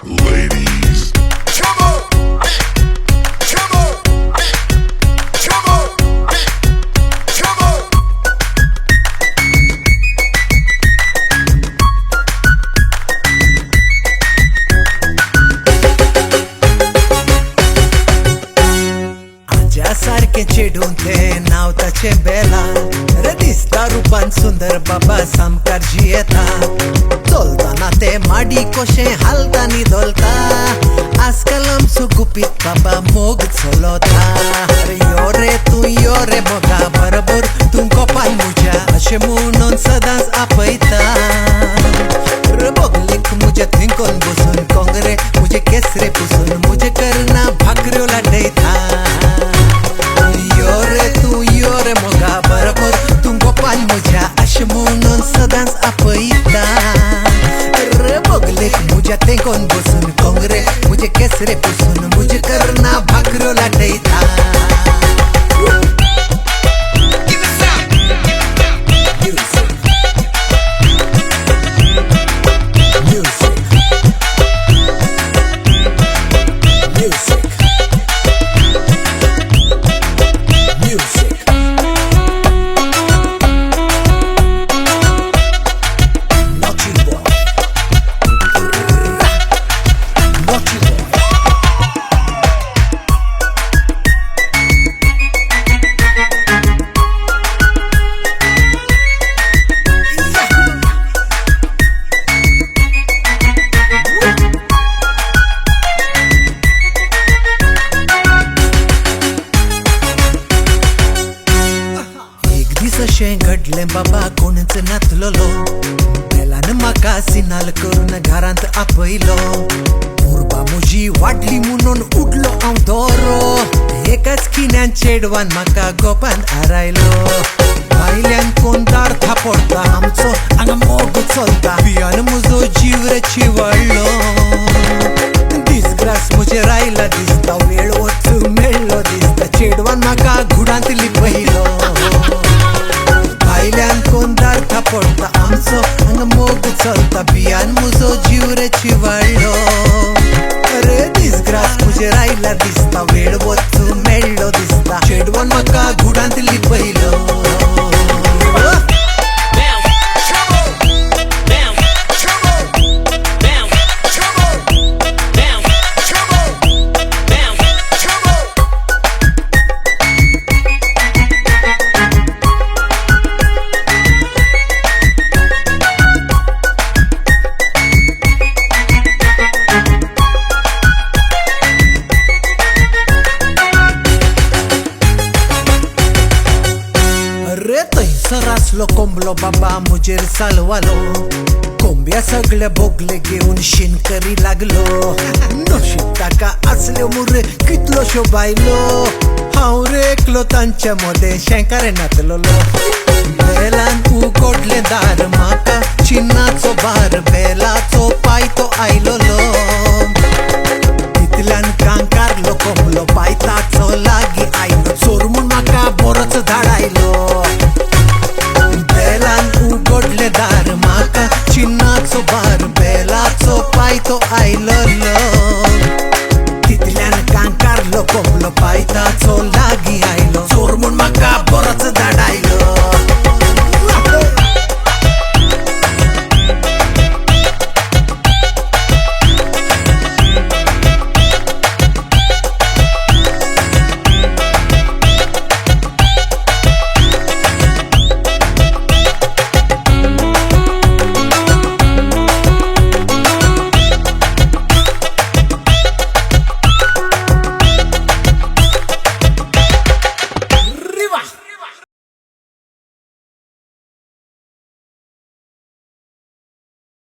Ladies, come on, come on, come on, come on. आज्यासारखे चिडून ते नाव ताचे बेला रे दिसता रूपान सुंदर बाबा सामकारजी येता चलताना ते माडी कशे हालतानी दोलता आजकाल आमचो गुपीत बाबा मोग चलता अरे यो रे मोगा बरोबर तू कोपान मुझ्या अशे म्हणून सदांच आपयता रे बोगलीक मुझे थिंकोन बसून कोंगरे मुझे केसरे पुसून मुझे करना भाकऱ्यो लाडयता यो रे मोगा बरोबर तू गोपाल मुझ्या अशे म्हणून सदांच आपयता रे बोगलेक मुझ्या तेंकोन बसून कोंगरे मुझे केसरे पुसून मुझे करना भाकऱ्यो लाटयता अशें घडलें बाबा कोणच नातलोलो बेलान म्हाका सिनाल करून घरांत आपयलो उर्बा म्हजी वाडली म्हणून उडलो हांव दोरो एकाच खिन्यान चेडवान म्हाका गोपान आरायलो भायल्यान कोण दार थापडता आमचो हांगा मोग चलता पियान म्हजो जीव रे चिवळ्ळो दिसग्रास म्हजेर आयला दिसता वेळ वचूंक मेळ्ळो दिसता चेडवान म्हाका घुडांत लिपयलो भायल्यान कोण दार थापडता आमचो हांगा मोग चलता पियान म्हजो जीव रे चिवळ्ळो अरे दिसग्रास म्हजेर आयला दिसता वेळ वचूंक मेळ्ळो दिसता चेडवान म्हाका घुडांत लिपयलो रे थंयसर आसलो कोंबलो बाबा मुजेर सालवालो कोंब्या सगळे बोगले घेवन शिनकरी लागलो नशीब ताका आसल्यो मुरे कितलोश्यो बायलो हांव रे एकलो तांच्या मदें शेंकारे नातलोलो बेलान उगडलें दार म्हाका चिन्नाचो बार बेलाचो पाय तो आयलो